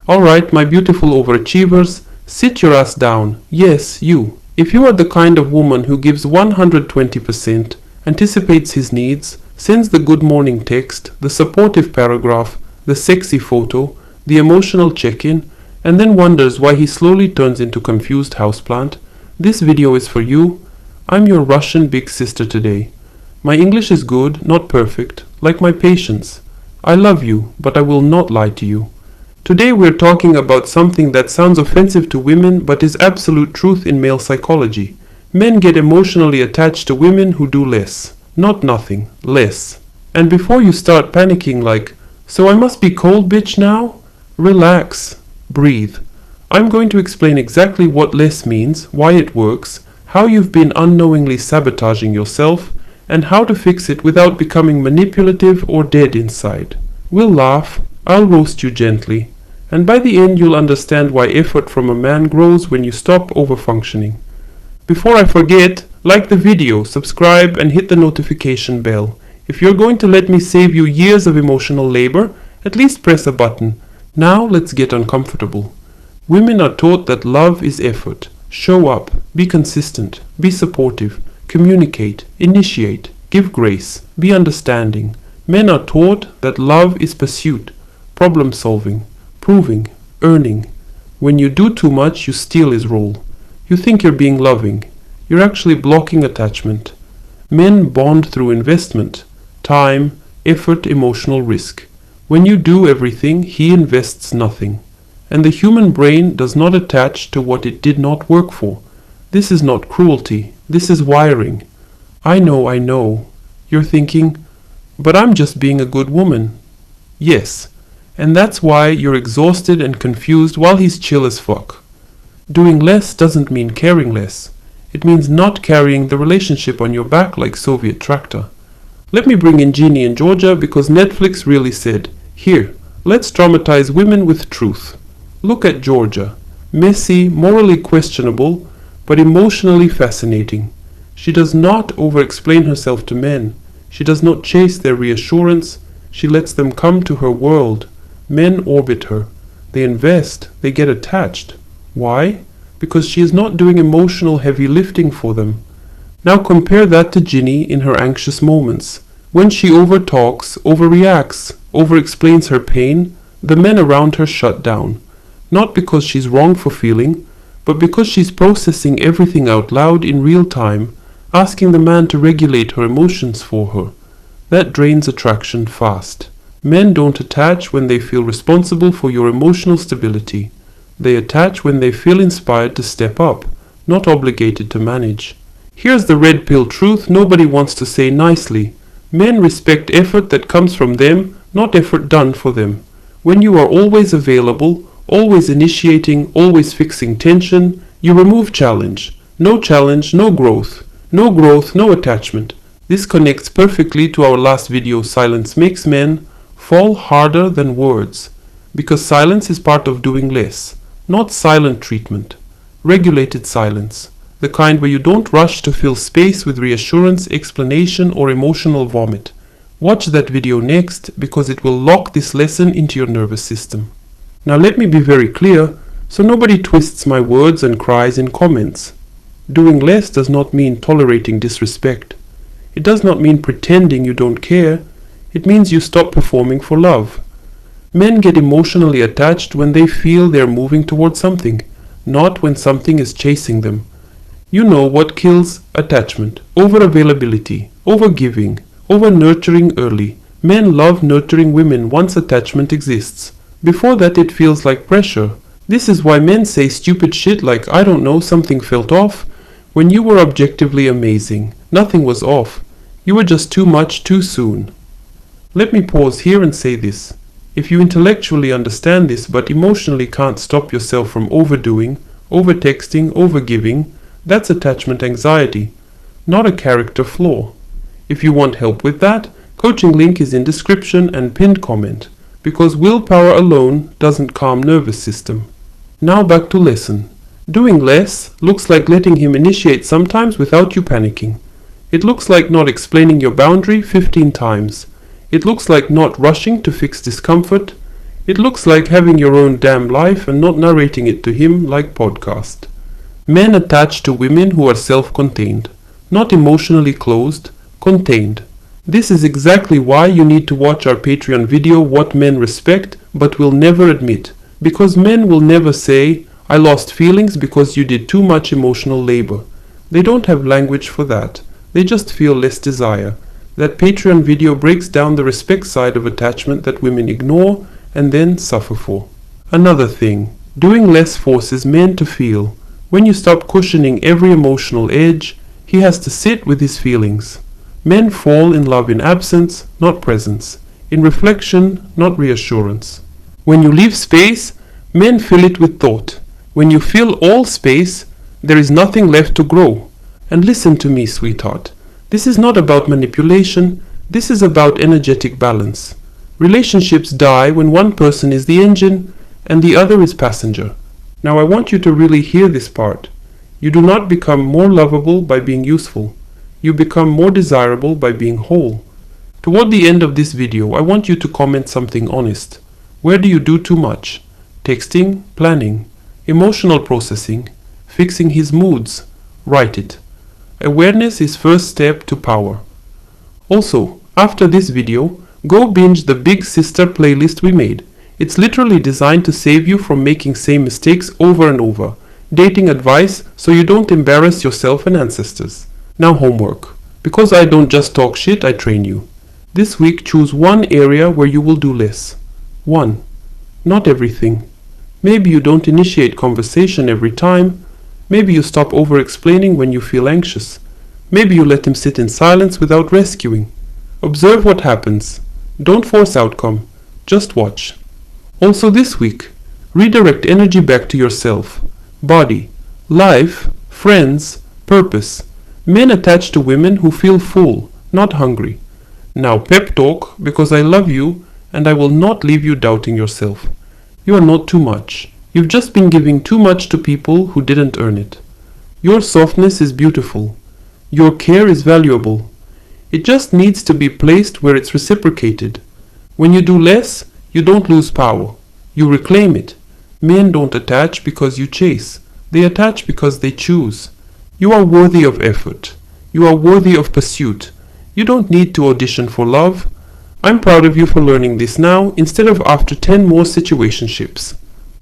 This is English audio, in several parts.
Alright, my beautiful overachievers, sit your ass down. Yes, you. If you are the kind of woman who gives 120%, anticipates his needs, sends the good morning text, the supportive paragraph, the sexy photo, the emotional check-in, and then wonders why he slowly turns into confused houseplant, this video is for you. I'm your Russian big sister today. My English is good, not perfect, like my patience. I love you, but I will not lie to you. Today we're talking about something that sounds offensive to women but is absolute truth in male psychology. Men get emotionally attached to women who do less. Not nothing, less. And before you start panicking like, so I must be cold bitch now? Relax. Breathe. I'm going to explain exactly what less means, why it works, how you've been unknowingly sabotaging yourself, and how to fix it without becoming manipulative or dead inside. We'll laugh, I'll roast you gently, and by the end you'll understand why effort from a man grows when you stop overfunctioning. Before I forget, like the video, subscribe, and hit the notification bell. If you're going to let me save you years of emotional labor, at least press a button. Now let's get uncomfortable. Women are taught that love is effort. Show up, be consistent, be supportive, communicate, initiate, give grace, be understanding. Men are taught that love is pursuit, problem solving, proving, earning. When you do too much, you steal his role. You think you're being loving. You're actually blocking attachment. Men bond through investment, time, effort, emotional risk. When you do everything, he invests nothing. And the human brain does not attach to what it did not work for. This is not cruelty. This is wiring. I know. You're thinking, but I'm just being a good woman. Yes, and that's why you're exhausted and confused while he's chill as fuck. Doing less doesn't mean caring less. It means not carrying the relationship on your back like Soviet tractor. Let me bring in Jeannie and Georgia because Netflix really said, here, let's traumatize women with truth. Look at Georgia. Messy, morally questionable, but emotionally fascinating. She does not over-explain herself to men. She does not chase their reassurance. She lets them come to her world. Men orbit her. They invest. They get attached. Why? Because she is not doing emotional heavy lifting for them. Now compare that to Ginny in her anxious moments. When she overtalks, overreacts, over-explains her pain, the men around her shut down. Not because she's wrong for feeling, but because she's processing everything out loud in real time, asking the man to regulate her emotions for her. That drains attraction fast. Men don't attach when they feel responsible for your emotional stability. They attach when they feel inspired to step up, not obligated to manage. Here's the red pill truth nobody wants to say nicely. Men respect effort that comes from them, not effort done for them. When you are always available, always initiating, always fixing tension, you remove challenge. No challenge, no growth. No growth, no attachment. This connects perfectly to our last video, Silence Makes Men Fall Harder Than Words. Because silence is part of doing less. Not silent treatment. Regulated silence. The kind where you don't rush to fill space with reassurance, explanation, or emotional vomit. Watch that video next because it will lock this lesson into your nervous system. Now let me be very clear, so nobody twists my words and cries in comments. Doing less does not mean tolerating disrespect. It does not mean pretending you don't care. It means you stop performing for love. Men get emotionally attached when they feel they're moving towards something, not when something is chasing them. You know what kills attachment: over-availability, over-giving, over-nurturing early. Men love nurturing women once attachment exists. Before that it feels like pressure. This is why men say stupid shit like, I don't know, something felt off, when you were objectively amazing. Nothing was off. You were just too much too soon. Let me pause here and say this. If you intellectually understand this but emotionally can't stop yourself from overdoing, over-texting, over-giving, that's attachment anxiety, not a character flaw. If you want help with that, coaching link is in description and pinned comment, because willpower alone doesn't calm nervous system. Now back to lesson. Doing less looks like letting him initiate sometimes without you panicking. It looks like not explaining your boundary 15 times. It looks like not rushing to fix discomfort. It looks like having your own damn life and not narrating it to him like podcast. Men attach to women who are self-contained, not emotionally closed, contained. This is exactly why you need to watch our Patreon video What Men Respect but Will Never Admit, because men will never say, I lost feelings because you did too much emotional labor. They don't have language for that. They just feel less desire. That Patreon video breaks down the respect side of attachment that women ignore and then suffer for. Another thing, doing less forces men to feel. When you stop cushioning every emotional edge, he has to sit with his feelings. Men fall in love in absence, not presence. In reflection, not reassurance. When you leave space, men fill it with thought. When you fill all space, there is nothing left to grow. And listen to me, sweetheart. This is not about manipulation. This is about energetic balance. Relationships die when one person is the engine and the other is passenger. Now I want you to really hear this part. You do not become more lovable by being useful. You become more desirable by being whole. Toward the end of this video, I want you to comment something honest. Where do you do too much? Texting, planning, emotional processing, fixing his moods. Write it. Awareness is first step to power. Also, after this video, go binge the Big Sister playlist we made. It's literally designed to save you from making same mistakes over and over. Dating advice so you don't embarrass yourself and ancestors. Now homework. Because I don't just talk shit, I train you. This week choose one area where you will do less. 1. Not everything. Maybe you don't initiate conversation every time. Maybe you stop over-explaining when you feel anxious. Maybe you let him sit in silence without rescuing. Observe what happens. Don't force outcome. Just watch. Also this week, redirect energy back to yourself. Body, life, friends, purpose. Men attach to women who feel full, not hungry. Now pep talk, because I love you and I will not leave you doubting yourself. You are not too much. You've just been giving too much to people who didn't earn it. Your softness is beautiful. Your care is valuable. It just needs to be placed where it's reciprocated. When you do less, you don't lose power. You reclaim it. Men don't attach because you chase. They attach because they choose. You are worthy of effort. You are worthy of pursuit. You don't need to audition for love. I'm proud of you for learning this now instead of after 10 more situationships.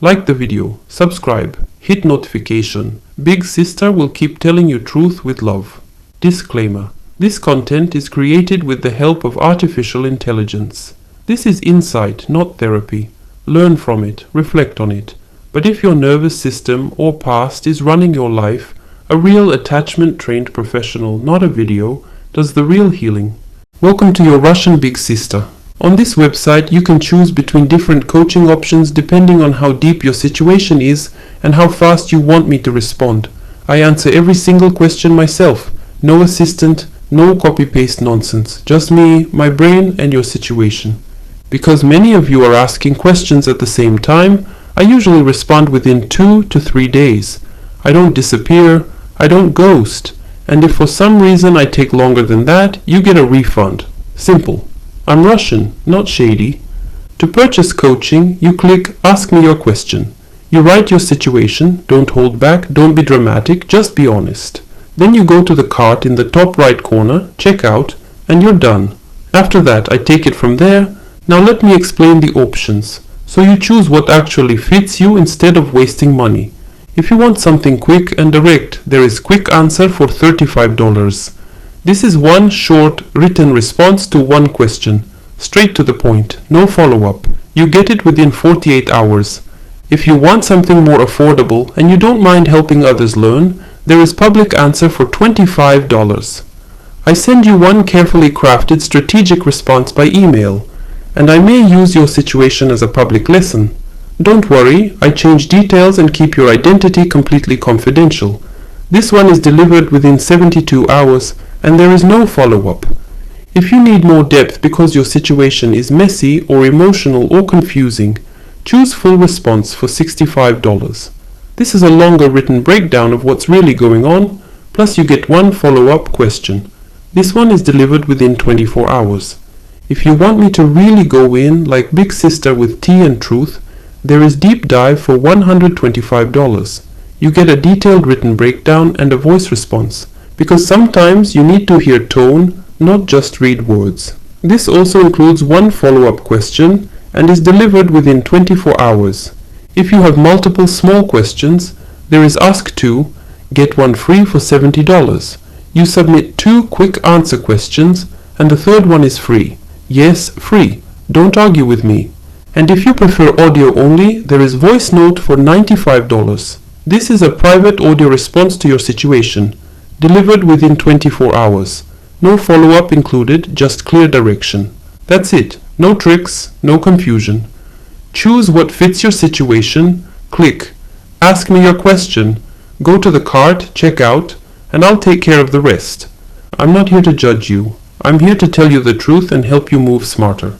Like the video, subscribe, hit notification. Big Sister will keep telling you truth with love. Disclaimer. This content is created with the help of artificial intelligence. This is insight, not therapy. Learn from it, reflect on it. But if your nervous system or past is running your life, a real attachment-trained professional, not a video, does the real healing. Welcome to your Russian Big Sister. On this website, you can choose between different coaching options depending on how deep your situation is and how fast you want me to respond. I answer every single question myself. No assistant, no copy-paste nonsense. Just me, my brain, and your situation. Because many of you are asking questions at the same time, I usually respond within 2 to 3 days. I don't disappear, I don't ghost, and if for some reason I take longer than that, you get a refund. Simple. I'm Russian, not shady. To purchase coaching, you click Ask Me Your Question. You write your situation, don't hold back, don't be dramatic, just be honest. Then you go to the cart in the top right corner, check out, and you're done. After that, I take it from there. Now let me explain the options, so you choose what actually fits you instead of wasting money. If you want something quick and direct, there is Quick Answer for $35. This is one short written response to one question. Straight to the point, no follow-up. You get it within 48 hours. If you want something more affordable and you don't mind helping others learn, there is Public Answer for $25. I send you one carefully crafted strategic response by email, and I may use your situation as a public lesson. Don't worry, I change details and keep your identity completely confidential. This one is delivered within 72 hours, and there is no follow-up. If you need more depth because your situation is messy or emotional or confusing, choose Full Response for $65. This is a longer written breakdown of what's really going on, plus you get one follow-up question. This one is delivered within 24 hours. If you want me to really go in like Big Sister with tea and truth, there is Deep Dive for $125. You get a detailed written breakdown and a voice response, because sometimes you need to hear tone, not just read words. This also includes one follow-up question and is delivered within 24 hours. If you have multiple small questions, there is Ask 2, get one free for $70. You submit 2 quick answer questions and the third one is free. Yes, free. Don't argue with me. And if you prefer audio only, there is Voice Note for $95. This is a private audio response to your situation, delivered within 24 hours. No follow-up included, just clear direction. That's it. No tricks, no confusion. Choose what fits your situation, click Ask me your question, go to the cart, check out, and I'll take care of the rest. I'm not here to judge you. I'm here to tell you the truth and help you move smarter.